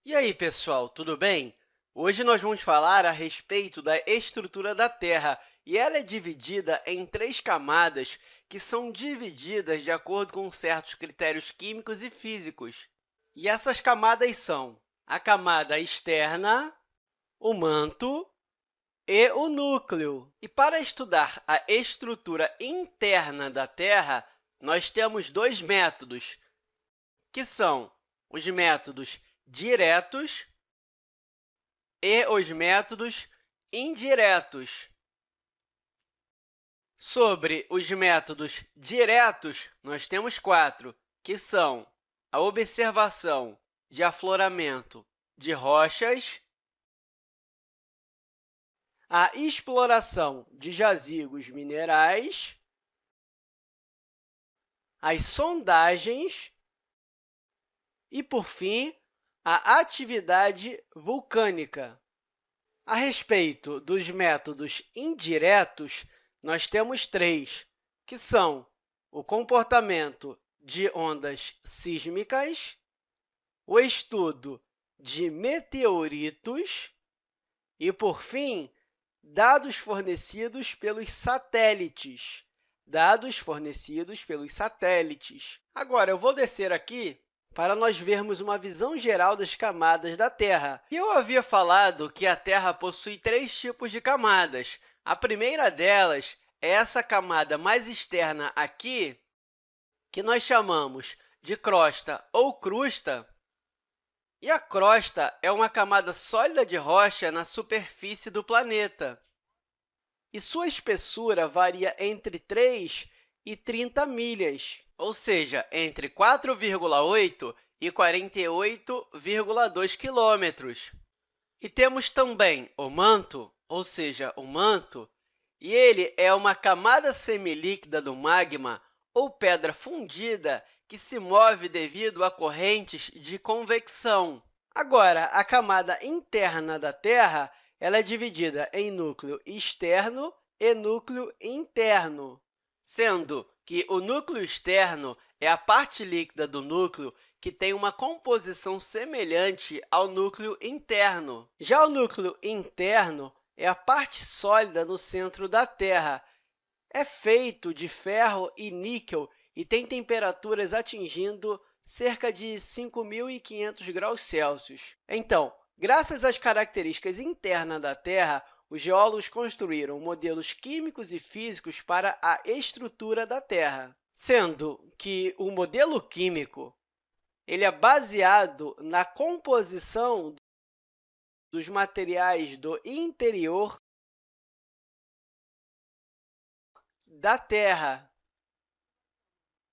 E aí, pessoal, tudo bem? Hoje nós vamos falar a respeito da estrutura da Terra, e ela é dividida em três camadas que são divididas de acordo com certos critérios químicos e físicos. E essas camadas são a camada externa, o manto e o núcleo. E para estudar a estrutura interna da Terra, nós temos dois métodos, que são os métodos diretos e os métodos indiretos. Sobre os métodos diretos, nós temos quatro, que são a observação de afloramento de rochas, a exploração de jazigos minerais, as sondagens e, por fim, a atividade vulcânica. A respeito dos métodos indiretos, nós temos três, que são o comportamento de ondas sísmicas, o estudo de meteoritos e, por fim, dados fornecidos pelos satélites. Agora, eu vou descer aqui para nós vermos uma visão geral das camadas da Terra. E eu havia falado que a Terra possui três tipos de camadas. A primeira delas é essa camada mais externa aqui, que nós chamamos de crosta ou crusta. E a crosta é uma camada sólida de rocha na superfície do planeta. E sua espessura varia entre 3 e 30 milhas, ou seja, entre 4,8 e 48,2 quilômetros. E temos também o manto, ou seja, o manto, e ele é uma camada semilíquida do magma ou pedra fundida que se move devido a correntes de convecção. Agora, a camada interna da Terra ela é dividida em núcleo externo e núcleo interno, sendo que o núcleo externo é a parte líquida do núcleo que tem uma composição semelhante ao núcleo interno. Já o núcleo interno é a parte sólida no centro da Terra. É feito de ferro e níquel e tem temperaturas atingindo cerca de 5.500 graus Celsius. Então, graças às características internas da Terra, os geólogos construíram modelos químicos e físicos para a estrutura da Terra, sendo que o modelo químico ele é baseado na composição dos materiais do interior da Terra.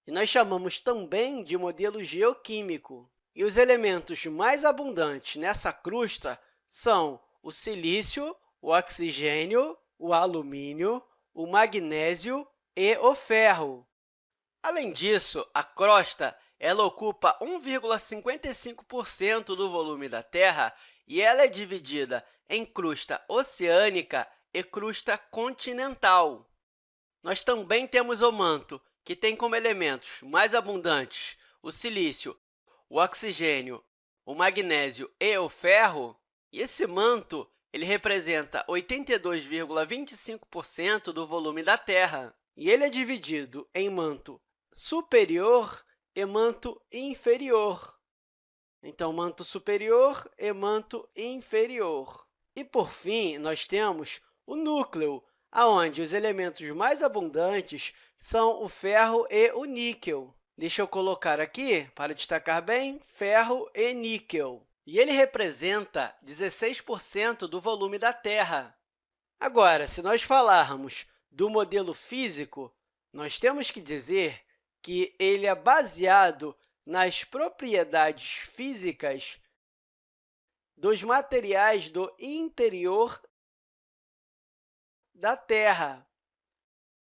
E nós chamamos também de modelo geoquímico. E os elementos mais abundantes nessa crosta são o silício, o oxigênio, o alumínio, o magnésio e o ferro. Além disso, a crosta ela ocupa 1,55% do volume da Terra e ela é dividida em crosta oceânica e crosta continental. Nós também temos o manto, que tem como elementos mais abundantes o silício, o oxigênio, o magnésio e o ferro. E esse manto ele representa 82,25% do volume da Terra. E ele é dividido em manto superior e manto inferior. Então, manto superior e manto inferior. E, por fim, nós temos o núcleo, onde os elementos mais abundantes são o ferro e o níquel. Deixa eu colocar aqui, para destacar bem, ferro e níquel. E ele representa 16% do volume da Terra. Agora, se nós falarmos do modelo físico, nós temos que dizer que ele é baseado nas propriedades físicas dos materiais do interior da Terra.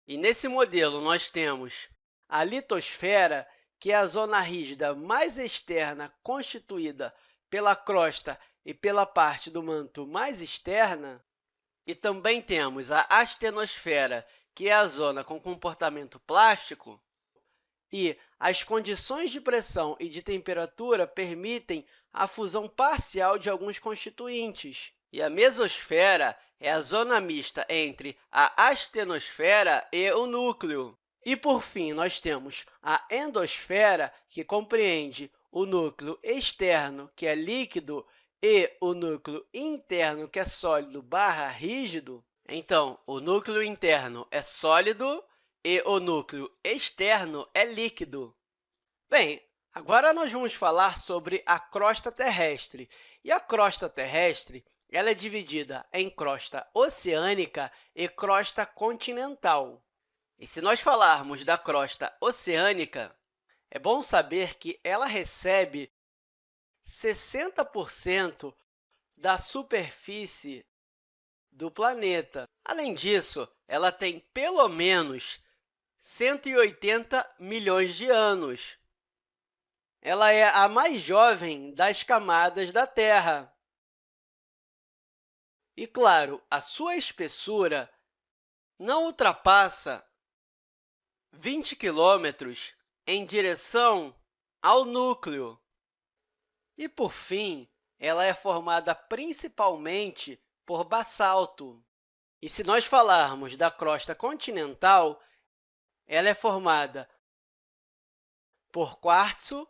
E nesse modelo, nós temos a litosfera, que é a zona rígida mais externa constituída pela crosta e pela parte do manto mais externa. E também temos a astenosfera, que é a zona com comportamento plástico. E as condições de pressão e de temperatura permitem a fusão parcial de alguns constituintes. E a mesosfera é a zona mista entre a astenosfera e o núcleo. E, por fim, nós temos a endosfera, que compreende o núcleo externo, que é líquido, e o núcleo interno, que é sólido/rígido. Então, o núcleo interno é sólido e o núcleo externo é líquido. Bem, agora nós vamos falar sobre a crosta terrestre. E a crosta terrestre ela é dividida em crosta oceânica e crosta continental. E se nós falarmos da crosta oceânica, é bom saber que ela recebe 60% da superfície do planeta. Além disso, ela tem pelo menos 180 milhões de anos. Ela é a mais jovem das camadas da Terra. E, claro, a sua espessura não ultrapassa 20 quilômetros em direção ao núcleo. E, por fim, ela é formada principalmente por basalto. E se nós falarmos da crosta continental, ela é formada por quartzo,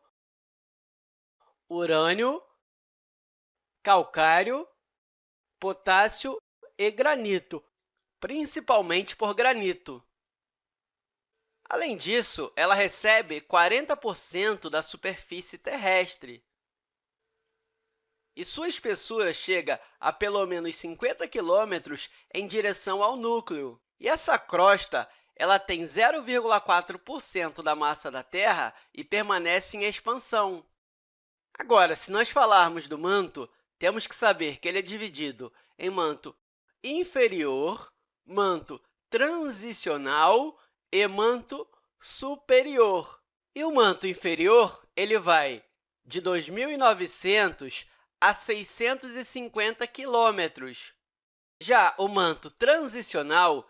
urânio, calcário, potássio e granito, principalmente por granito. Além disso, ela recebe 40% da superfície terrestre. E sua espessura chega a pelo menos 50 quilômetros em direção ao núcleo. E essa crosta ela tem 0,4% da massa da Terra e permanece em expansão. Agora, se nós falarmos do manto, temos que saber que ele é dividido em manto inferior, manto transicional e manto superior. E o manto inferior ele vai de 2.900 a 650 quilômetros. Já o manto transicional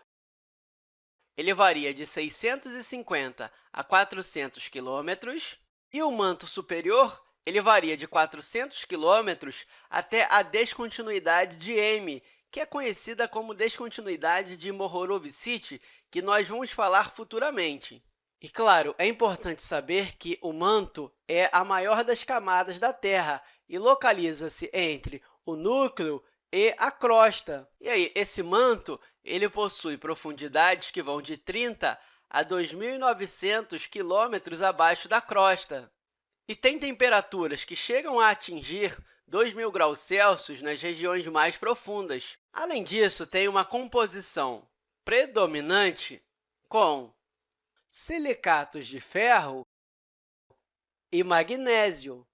ele varia de 650 a 400 quilômetros, e o manto superior ele varia de 400 quilômetros até a descontinuidade de M, que é conhecida como descontinuidade de Mohorovičić, que nós vamos falar futuramente. E, claro, é importante saber que o manto é a maior das camadas da Terra e localiza-se entre o núcleo e a crosta. E aí, esse manto ele possui profundidades que vão de 30 a 2.900 quilômetros abaixo da crosta. E tem temperaturas que chegam a atingir 2.000 graus Celsius nas regiões mais profundas. Além disso, tem uma composição predominante com silicatos de ferro e magnésio.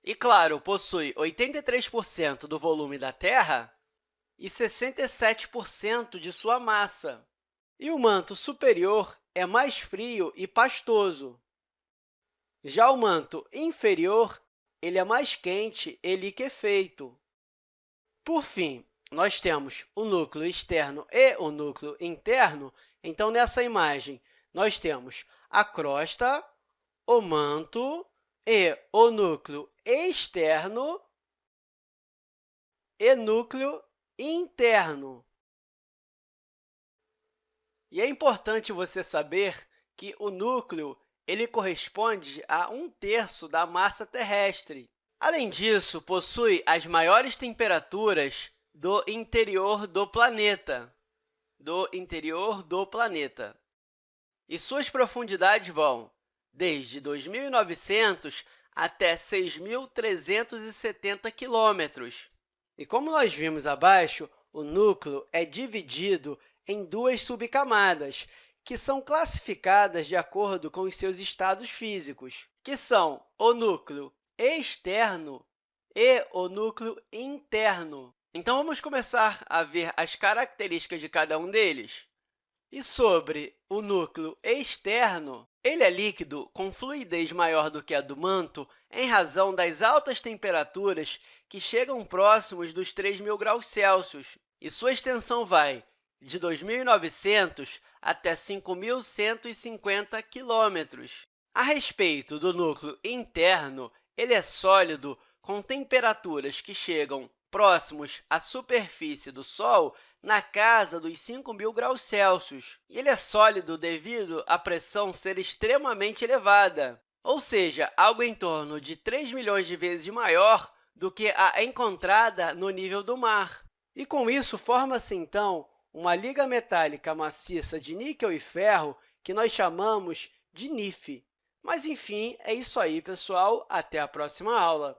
E, claro, possui 83% do volume da Terra e 67% de sua massa. E o manto superior é mais frio e pastoso. Já o manto inferior ele é mais quente e liquefeito. Por fim, nós temos o núcleo externo e o núcleo interno. Então, nessa imagem, nós temos a crosta, o manto e o núcleo externo e núcleo interno. E é importante você saber que o núcleo ele corresponde a 1/3 da massa terrestre. Além disso, possui as maiores temperaturas do interior do planeta. E suas profundidades vão desde 2.900 até 6.370 quilômetros. E como nós vimos abaixo, o núcleo é dividido em duas subcamadas, que são classificadas de acordo com os seus estados físicos, que são o núcleo externo e o núcleo interno. Então, vamos começar a ver as características de cada um deles. E sobre o núcleo externo, ele é líquido com fluidez maior do que a do manto em razão das altas temperaturas que chegam próximos dos 3.000 graus Celsius, e sua extensão vai de 2.900 até 5.150 quilômetros. A respeito do núcleo interno, Ele é sólido com temperaturas que chegam próximos à superfície do Sol na casa dos 5.000 graus Celsius. E ele é sólido devido à pressão ser extremamente elevada, ou seja, algo em torno de 3 milhões de vezes maior do que a encontrada no nível do mar. E, com isso, forma-se, então, uma liga metálica maciça de níquel e ferro que nós chamamos de NiF. Mas, enfim, é isso aí, pessoal. Até a próxima aula!